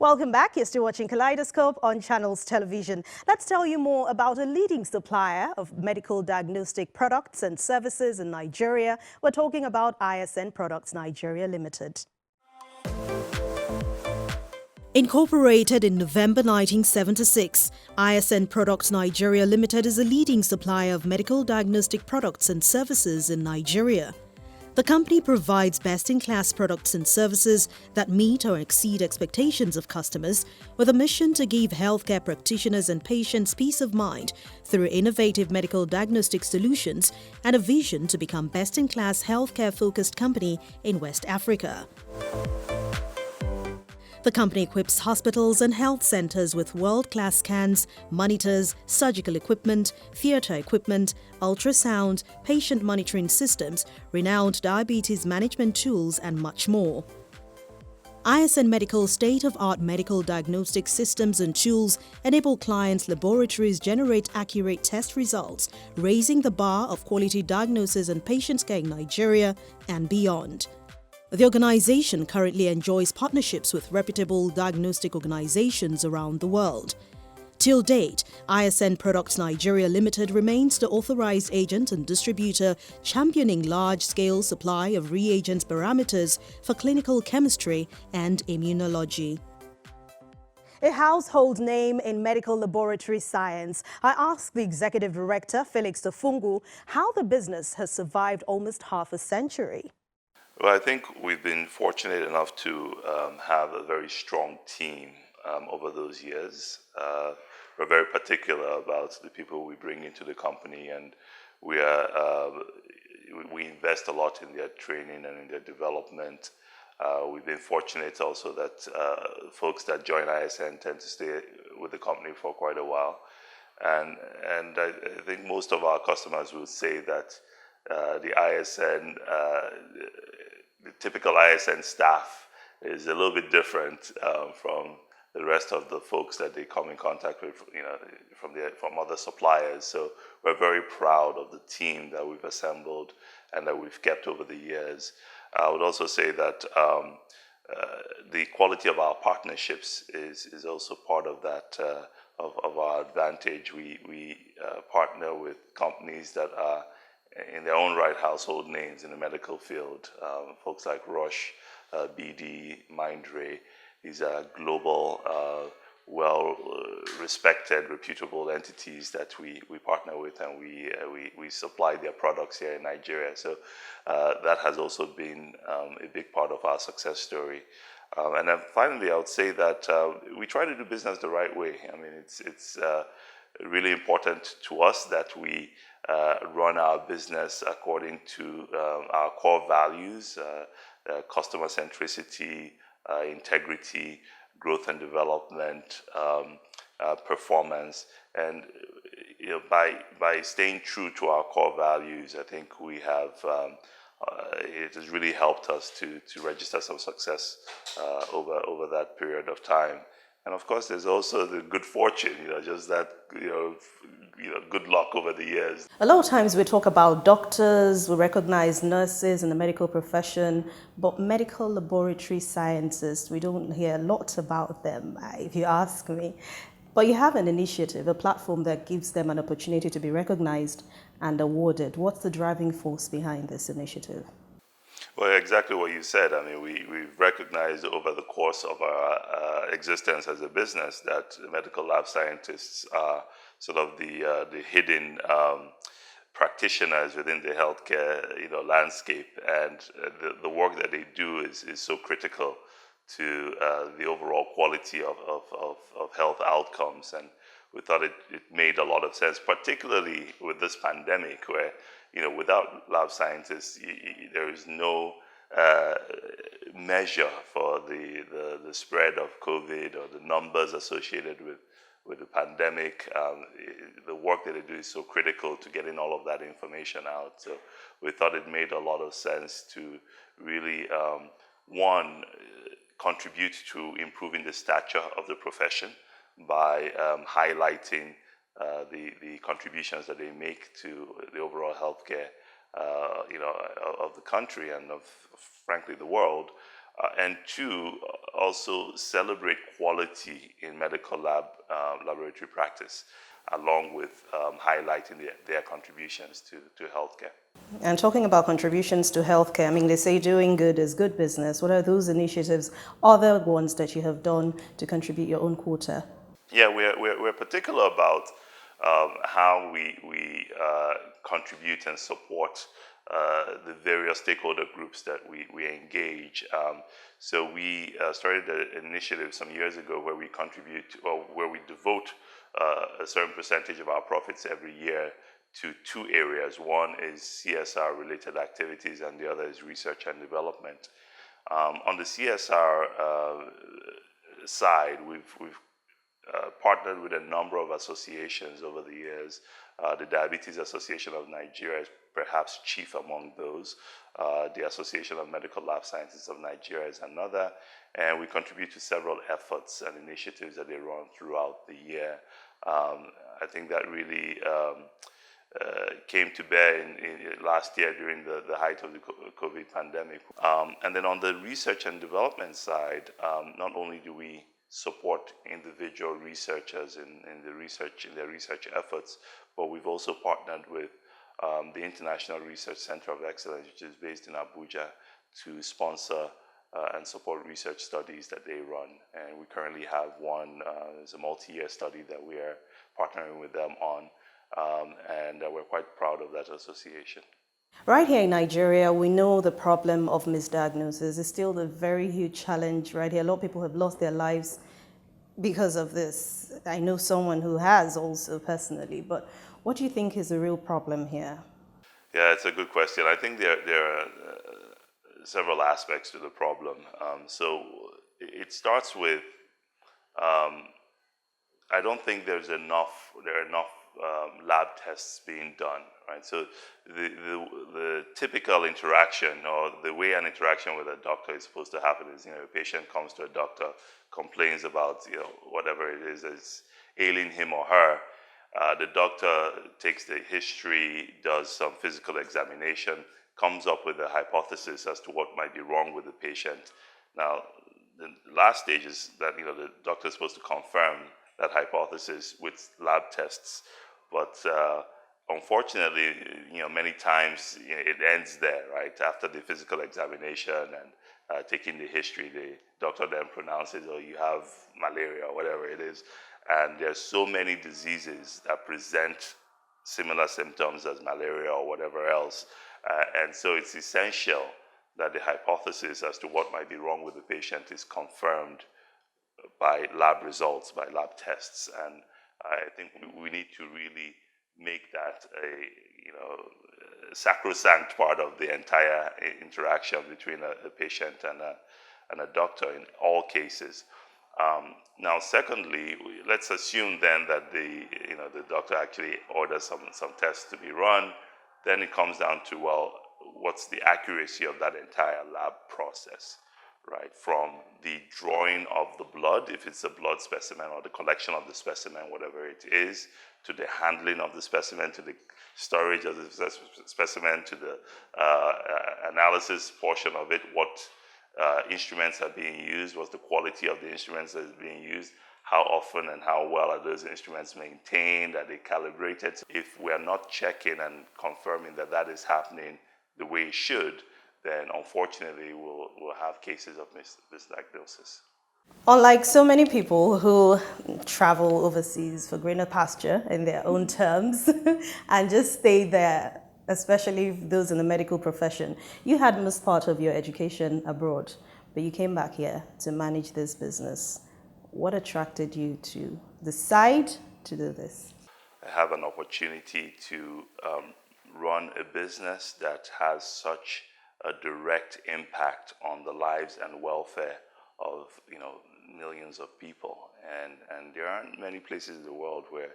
Welcome back. You're still watching Kaleidoscope on Channels Television. Let's tell you more about a leading supplier of medical diagnostic products and services in Nigeria. We're talking about ISN Products Nigeria Limited. Incorporated in November 1976, ISN Products Nigeria Limited is a leading supplier of medical diagnostic products and services in Nigeria. The company provides best-in-class products and services that meet or exceed expectations of customers, with a mission to give healthcare practitioners and patients peace of mind through innovative medical diagnostic solutions and a vision to become best-in-class healthcare-focused company in West Africa. The company equips hospitals and health centers with world-class scans, monitors, surgical equipment, theater equipment, ultrasound, patient monitoring systems, renowned diabetes management tools, and much more. ISN Medical's state-of-art medical diagnostic systems and tools enable clients' laboratories generate accurate test results, raising the bar of quality diagnosis and patient care in Nigeria and beyond. The organization currently enjoys partnerships with reputable diagnostic organizations around the world. Till date, ISN Products Nigeria Limited remains the authorized agent and distributor championing large-scale supply of reagent parameters for clinical chemistry and immunology. A household name in medical laboratory science, I asked the executive director, Felix Tofungu, how the business has survived almost half a century. Well, I think we've been fortunate enough to have a very strong team over those years. We're very particular about the people we bring into the company, and we invest a lot in their training and in their development. We've been fortunate also that folks that join ISN tend to stay with the company for quite a while. And I think most of our customers will say that the ISN, the typical ISN staff is a little bit different from the rest of the folks that they come in contact with, from other suppliers. So we're very proud of the team that we've assembled and that we've kept over the years. I would also say that the quality of our partnerships is also part of that, of our advantage. We partner with companies that are in their own right household names in the medical field, folks like Roche, BD, Mindray. These are global, well-respected, reputable entities that we partner with, and we supply their products here in Nigeria. So that has also been a big part of our success story. And then finally, I would say that we try to do business the right way. I mean, it's really important to us that we run our business according to our core values, customer centricity, integrity, growth and development, performance. And by staying true to our core values, I think we have it has really helped us to register some success over that period of time. And of course, there's also the good fortune, just that, good luck over the years. A lot of times we talk about doctors, we recognize nurses in the medical profession, but medical laboratory scientists, we don't hear a lot about them, if you ask me. But you have an initiative, a platform that gives them an opportunity to be recognized and awarded. What's the driving force behind this initiative? Well, exactly what you said. I mean, we've recognized over the course of our existence as a business that medical lab scientists are sort of the hidden practitioners within the healthcare landscape, and the work that they do is so critical to the overall quality of health outcomes. And we thought it made a lot of sense, particularly with this pandemic, where without lab scientists, there is no measure for the spread of COVID or the numbers associated with the pandemic. The work that they do is so critical to getting all of that information out. So we thought it made a lot of sense to really, one, contribute to improving the stature of the profession by highlighting the contributions that they make to the overall healthcare, of the country and of, frankly, the world. And two, also celebrate quality in medical laboratory practice, along with highlighting their contributions to healthcare. And talking about contributions to healthcare, I mean, they say doing good is good business. What are those initiatives, other ones that you have done to contribute your own quota? Yeah, we're particular about how we contribute and support the various stakeholder groups that we engage. So we started an initiative some years ago where we contribute, or where we devote a certain percentage of our profits every year to two areas. One is CSR related activities, and the other is research and development. On the CSR side, we've partnered with a number of associations over the years. The Diabetes Association of Nigeria is perhaps chief among those. The Association of Medical Lab Sciences of Nigeria is another. And we contribute to several efforts and initiatives that they run throughout the year. I think that really came to bear in last year during the height of the COVID pandemic. And then on the research and development side, not only do we support individual researchers in their research efforts, but we've also partnered with the International Research Center of Excellence, which is based in Abuja, to sponsor and support research studies that they run. And we currently have one, it's a multi-year study that we are partnering with them on, and we're quite proud of that association. Right here in Nigeria, we know the problem of misdiagnosis is still a very huge challenge right here. A lot of people have lost their lives because of this. I know someone who has also personally, but what do you think is the real problem here? Yeah, it's a good question. I think there are several aspects to the problem. So it starts with I don't think there are enough lab tests being done, right? So the typical interaction, or the way an interaction with a doctor is supposed to happen, is, a patient comes to a doctor, complains about whatever it is that's ailing him or her. The doctor takes the history, does some physical examination, comes up with a hypothesis as to what might be wrong with the patient. Now, the last stage is that the doctor is supposed to confirm that hypothesis with lab tests, but unfortunately, many times it ends there, right? After the physical examination and taking the history, the doctor then pronounces, "Oh, you have malaria," or whatever it is. And there's so many diseases that present similar symptoms as malaria or whatever else, and so it's essential that the hypothesis as to what might be wrong with the patient is confirmed by lab results, by lab tests. And I think we need to really make that a sacrosanct part of the entire interaction between a patient and a doctor in all cases. Now, secondly, let's assume then that the doctor actually orders some tests to be run. Then it comes down to, well, what's the accuracy of that entire lab process, right? From the drawing of the blood, if it's a blood specimen, or the collection of the specimen, whatever it is, to the handling of the specimen, to the storage of the specimen, to the analysis portion of it, what instruments are being used, what's the quality of the instruments that is being used, how often and how well are those instruments maintained, are they calibrated? If we're not checking and confirming that that is happening the way it should, then unfortunately we'll have cases of misdiagnosis. Unlike so many people who travel overseas for greener pasture in their own terms and just stay there, especially those in the medical profession, you had most part of your education abroad, but you came back here to manage this business. What attracted you to decide to do this? I have an opportunity to run a business that has such a direct impact on the lives and welfare of millions of people, and there aren't many places in the world where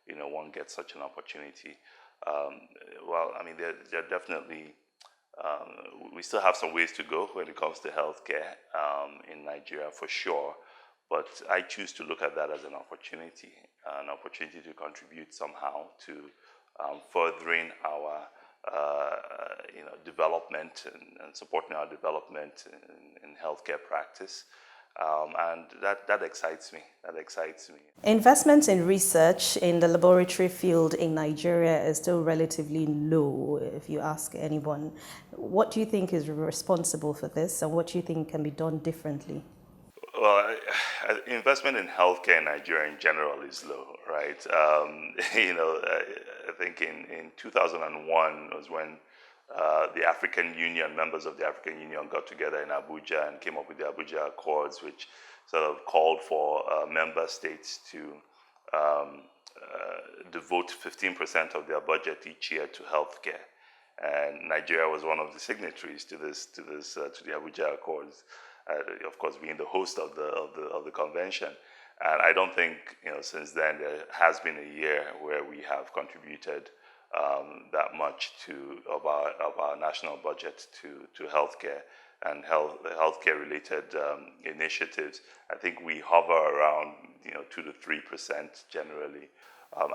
one gets such an opportunity. Well, I mean, there are definitely we still have some ways to go when it comes to healthcare in Nigeria, for sure. But I choose to look at that as an opportunity to contribute somehow to furthering our development and supporting our development in healthcare practice. And that excites me. That excites me. Investment in research in the laboratory field in Nigeria is still relatively low, if you ask anyone. What do you think is responsible for this, and what do you think can be done differently? Well, investment in healthcare in Nigeria in general is low, right? I think in 2001 was when the African Union, members of the African Union got together in Abuja and came up with the Abuja Accords, which sort of called for member states to devote 15% of their budget each year to healthcare. And Nigeria was one of the signatories to the Abuja Accords, of course, being the host of the convention. And I don't think since then there has been a year where we have contributed that much of our national budget to healthcare and healthcare related initiatives. I think we hover around 2 to 3% generally.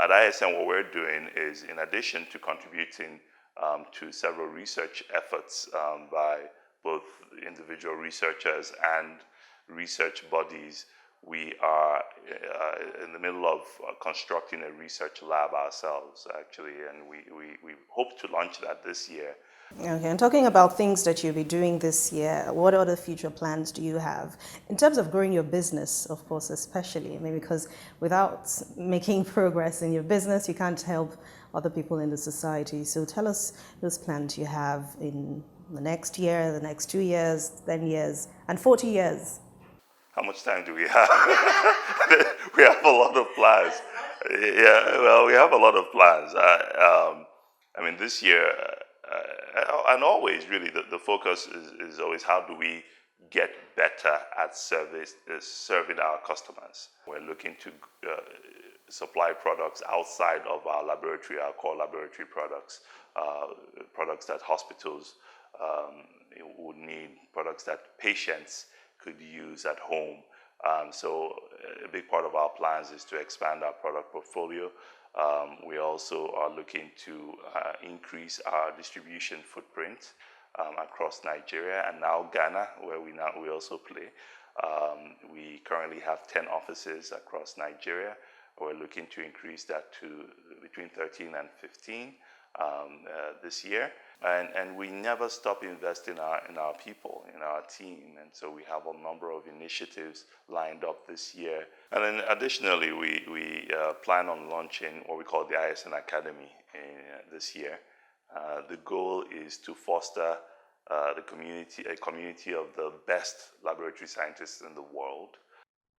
At ISN, what we're doing is, in addition to contributing to several research efforts by both individual researchers and research bodies, we are in the middle of constructing a research lab ourselves, actually, and we hope to launch that this year. Okay, and talking about things that you'll be doing this year, what other future plans do you have in terms of growing your business, of course, especially? I mean, because without making progress in your business, you can't help other people in the society. So tell us those plans you have in the next year, the next 2 years, 10 years, and 40 years. How much time do we have? We have a lot of plans. Yeah, well, we have a lot of plans. I mean, this year, and always really, the focus is always how do we get better at serving our customers. We're looking to supply products outside of our laboratory, our core laboratory products, products that hospitals would need, products that patients could use at home. So a big part of our plans is to expand our product portfolio. We also are looking to increase our distribution footprint across Nigeria and now Ghana, where we also play. We currently have 10 offices across Nigeria. We're looking to increase that to between 13 and 15 this year. And we never stop investing in our people, in our team. And so we have a number of initiatives lined up this year. And then additionally, we plan on launching what we call the ISN Academy this year. The goal is to foster a community of the best laboratory scientists in the world.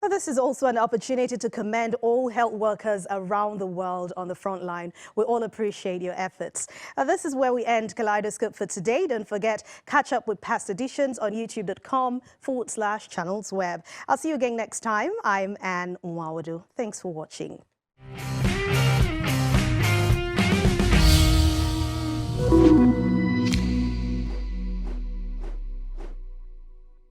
This is also an opportunity to commend all health workers around the world on the front line. We all appreciate your efforts. This is where we end Kaleidoscope for today. Don't forget, catch up with past editions on youtube.com/channelsweb. I'll see you again next time. I'm Anne Nwawadu. Thanks for watching.